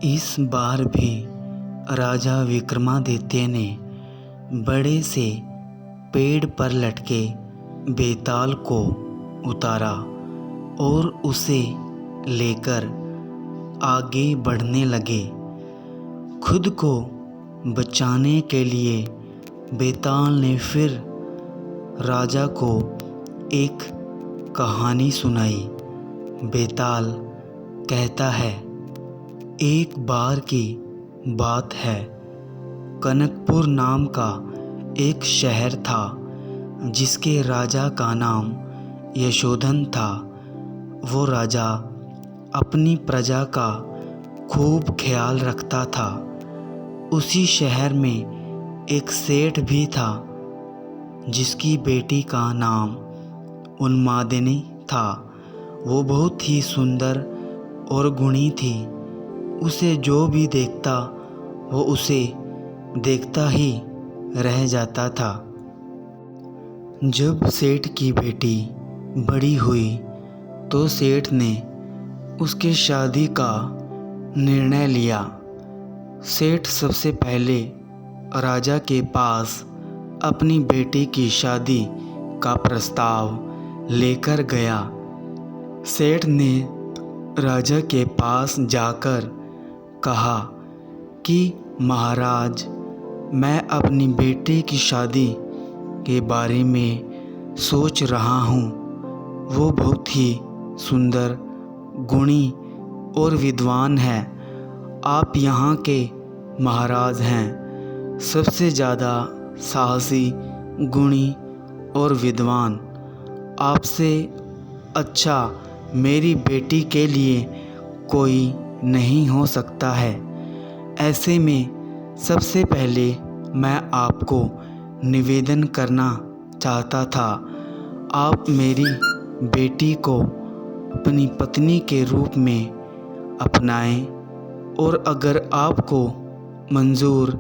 इस बार भी राजा विक्रमादित्य ने बड़े से पेड़ पर लटके बेताल को उतारा और उसे लेकर आगे बढ़ने लगे। खुद को बचाने के लिए बेताल ने फिर राजा को एक कहानी सुनाई। बेताल कहता है, एक बार की बात है, कनकपुर नाम का एक शहर था जिसके राजा का नाम यशोधन था। वो राजा अपनी प्रजा का खूब ख्याल रखता था। उसी शहर में एक सेठ भी था जिसकी बेटी का नाम उन्मादिनी था। वो बहुत ही सुंदर और गुणी थी। उसे जो भी देखता वो उसे देखता ही रह जाता था। जब सेठ की बेटी बड़ी हुई तो सेठ ने उसके शादी का निर्णय लिया। सेठ सबसे पहले राजा के पास अपनी बेटी की शादी का प्रस्ताव लेकर गया। सेठ ने राजा के पास जाकर कहा कि महाराज, मैं अपनी बेटी की शादी के बारे में सोच रहा हूँ। वो बहुत ही सुंदर, गुणी और विद्वान है। आप यहाँ के महाराज हैं, सबसे ज़्यादा साहसी, गुणी और विद्वान। आपसे अच्छा मेरी बेटी के लिए कोई नहीं हो सकता है। ऐसे में सबसे पहले मैं आपको निवेदन करना चाहता था, आप मेरी बेटी को अपनी पत्नी के रूप में अपनाएं, और अगर आपको मंजूर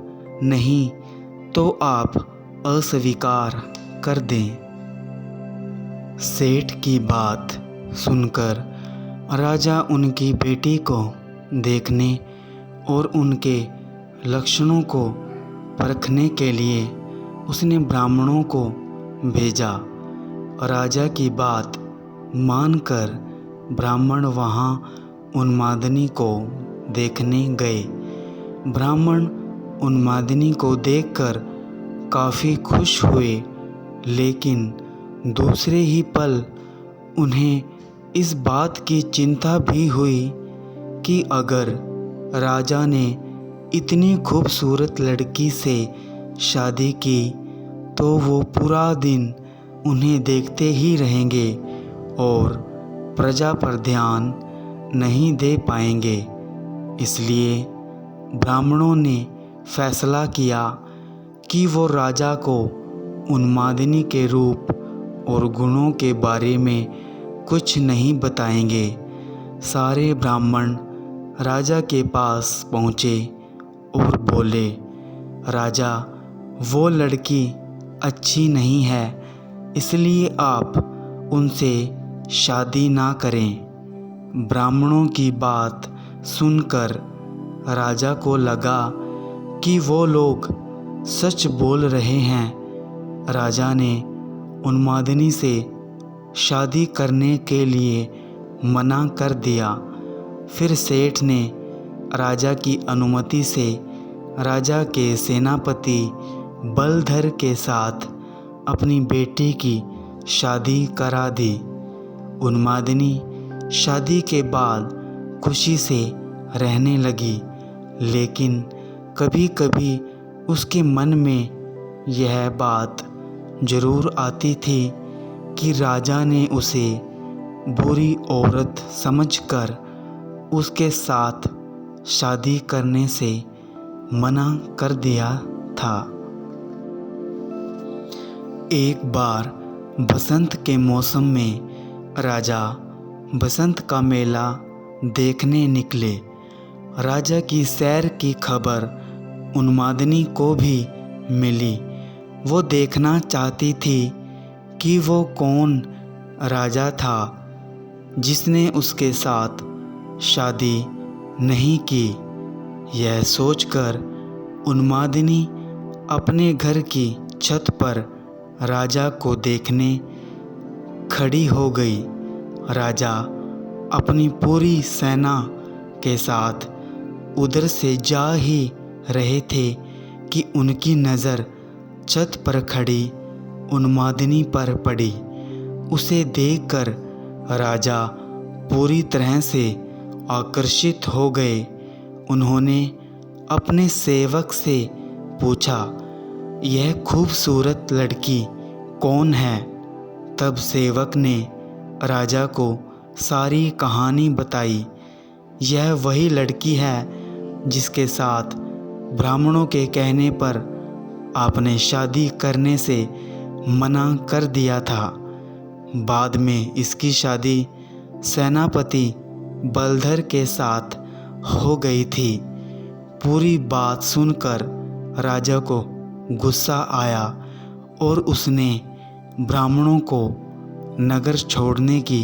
नहीं तो आप अस्वीकार कर दें। सेठ की बात सुनकर राजा उनकी बेटी को देखने और उनके लक्षणों को परखने के लिए उसने ब्राह्मणों को भेजा। राजा की बात मानकर ब्राह्मण वहाँ उन्मादिनी को देखने गए। ब्राह्मण उन्मादिनी को देखकर काफ़ी खुश हुए, लेकिन दूसरे ही पल उन्हें इस बात की चिंता भी हुई कि अगर राजा ने इतनी खूबसूरत लड़की से शादी की तो वो पूरा दिन उन्हें देखते ही रहेंगे और प्रजा पर ध्यान नहीं दे पाएंगे। इसलिए ब्राह्मणों ने फैसला किया कि वो राजा को उन्मादिनी के रूप और गुणों के बारे में कुछ नहीं बताएंगे। सारे ब्राह्मण राजा के पास पहुँचे और बोले, राजा, वो लड़की अच्छी नहीं है, इसलिए आप उनसे शादी ना करें। ब्राह्मणों की बात सुनकर राजा को लगा कि वो लोग सच बोल रहे हैं। राजा ने उन्मादिनी से शादी करने के लिए मना कर दिया। फिर सेठ ने राजा की अनुमति से राजा के सेनापति बलधर के साथ अपनी बेटी की शादी करा दी। उन्मादिनी शादी के बाद खुशी से रहने लगी, लेकिन कभी कभी उसके मन में यह बात ज़रूर आती थी कि राजा ने उसे बुरी औरत समझकर उसके साथ शादी करने से मना कर दिया था। एक बार बसंत के मौसम में राजा बसंत का मेला देखने निकले। राजा की सैर की खबर उन्मादिनी को भी मिली। वो देखना चाहती थी कि वो कौन राजा था जिसने उसके साथ शादी नहीं की। यह सोचकर उन्मादिनी अपने घर की छत पर राजा को देखने खड़ी हो गई। राजा अपनी पूरी सेना के साथ उधर से जा ही रहे थे कि उनकी नज़र छत पर खड़ी उन्मादिनी पर पड़ी। उसे देखकर राजा पूरी तरह से आकर्षित हो गए। उन्होंने अपने सेवक से पूछा, यह खूबसूरत लड़की कौन है? तब सेवक ने राजा को सारी कहानी बताई। यह वही लड़की है जिसके साथ ब्राह्मणों के कहने पर आपने शादी करने से मना कर दिया था। बाद में इसकी शादी सेनापति बलधर के साथ हो गई थी। पूरी बात सुनकर राजा को गुस्सा आया और उसने ब्राह्मणों को नगर छोड़ने की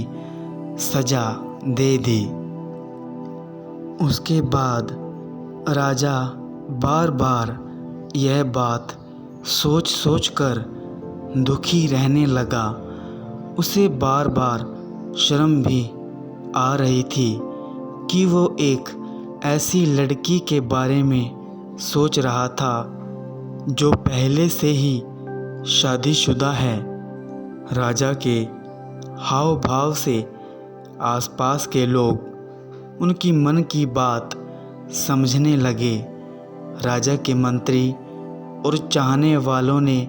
सज़ा दे दी। उसके बाद राजा बार बार यह बात सोच कर दुखी रहने लगा। उसे बार बार शर्म भी आ रही थी कि वो एक ऐसी लड़की के बारे में सोच रहा था जो पहले से ही शादीशुदा है। राजा के हाव भाव से आसपास के लोग उनकी मन की बात समझने लगे। राजा के मंत्री और चाहने वालों ने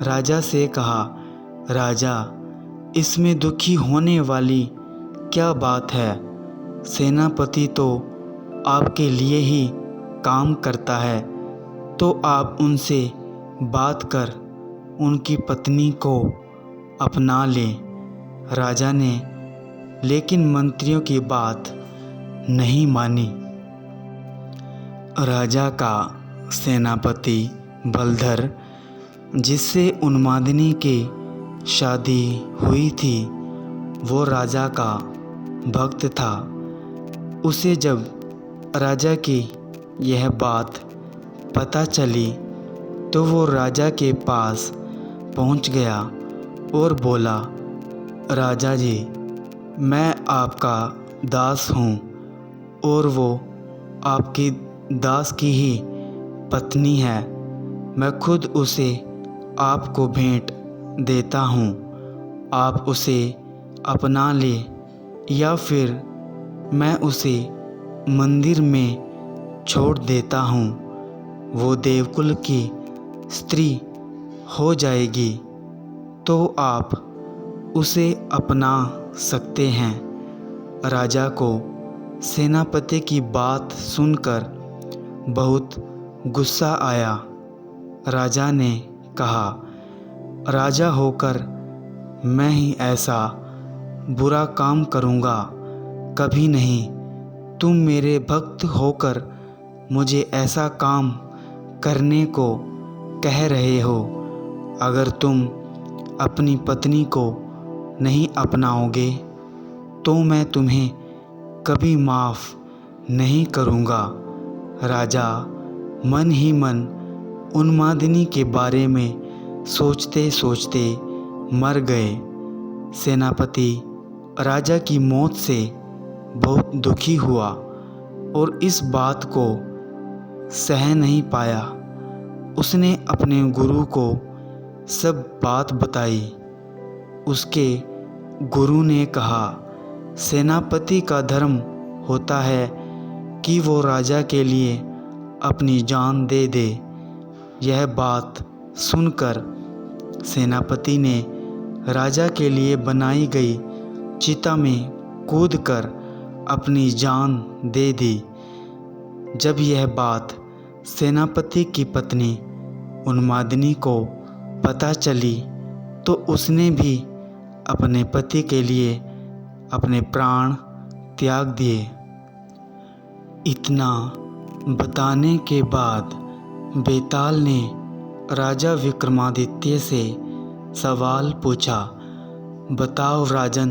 राजा से कहा, राजा, इसमें दुखी होने वाली क्या बात है? सेनापति तो आपके लिए ही काम करता है, तो आप उनसे बात कर उनकी पत्नी को अपना लें। राजा ने लेकिन मंत्रियों की बात नहीं मानी। राजा का सेनापति बलधर, जिससे उन्मादिनी की शादी हुई थी, वो राजा का भक्त था। उसे जब राजा की यह बात पता चली तो वो राजा के पास पहुंच गया और बोला, राजा जी, मैं आपका दास हूँ और वो आपकी दास की ही पत्नी है। मैं खुद उसे आपको भेंट देता हूँ। आप उसे अपना ले या फिर मैं उसे मंदिर में छोड़ देता हूँ। वो देवकुल की स्त्री हो जाएगी तो आप उसे अपना सकते हैं। राजा को सेनापति की बात सुनकर बहुत गुस्सा आया। राजा ने कहा, राजा होकर मैं ही ऐसा बुरा काम करूँगा? कभी नहीं। तुम मेरे भक्त होकर मुझे ऐसा काम करने को कह रहे हो। अगर तुम अपनी पत्नी को नहीं अपनाओगे तो मैं तुम्हें कभी माफ़ नहीं करूँगा। राजा मन ही मन उन्मादिनी के बारे में सोचते सोचते मर गए। सेनापति राजा की मौत से बहुत दुखी हुआ और इस बात को सह नहीं पाया। उसने अपने गुरु को सब बात बताई। उसके गुरु ने कहा, सेनापति का धर्म होता है कि वो राजा के लिए अपनी जान दे दे। यह बात सुनकर सेनापति ने राजा के लिए बनाई गई चिता में कूदकर अपनी जान दे दी। जब यह बात सेनापति की पत्नी उन्मादिनी को पता चली तो उसने भी अपने पति के लिए अपने प्राण त्याग दिए। इतना बताने के बाद बेताल ने राजा विक्रमादित्य से सवाल पूछा, बताओ राजन,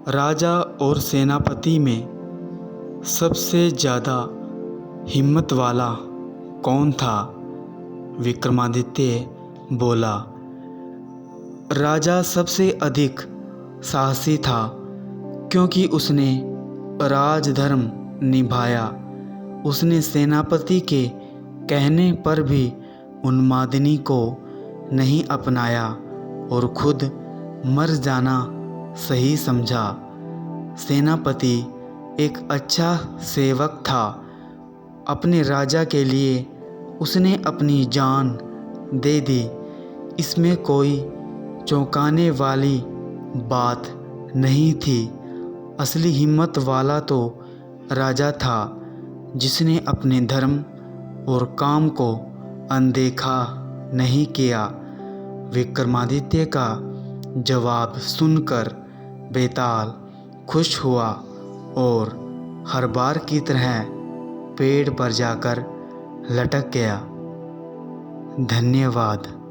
राजा और सेनापति में सबसे ज़्यादा हिम्मत वाला कौन था? विक्रमादित्य बोला, राजा सबसे अधिक साहसी था, क्योंकि उसने राजधर्म निभाया। उसने सेनापति के कहने पर भी उन्मादिनी को नहीं अपनाया और खुद मर जाना सही समझा। सेनापति एक अच्छा सेवक था। अपने राजा के लिए उसने अपनी जान दे दी। इसमें कोई चौंकाने वाली बात नहीं थी। असली हिम्मत वाला तो राजा था, जिसने अपने धर्म और काम को अनदेखा नहीं किया। विक्रमादित्य का जवाब सुनकर बेताल खुश हुआ और हर बार की तरह पेड़ पर जाकर लटक गया। धन्यवाद।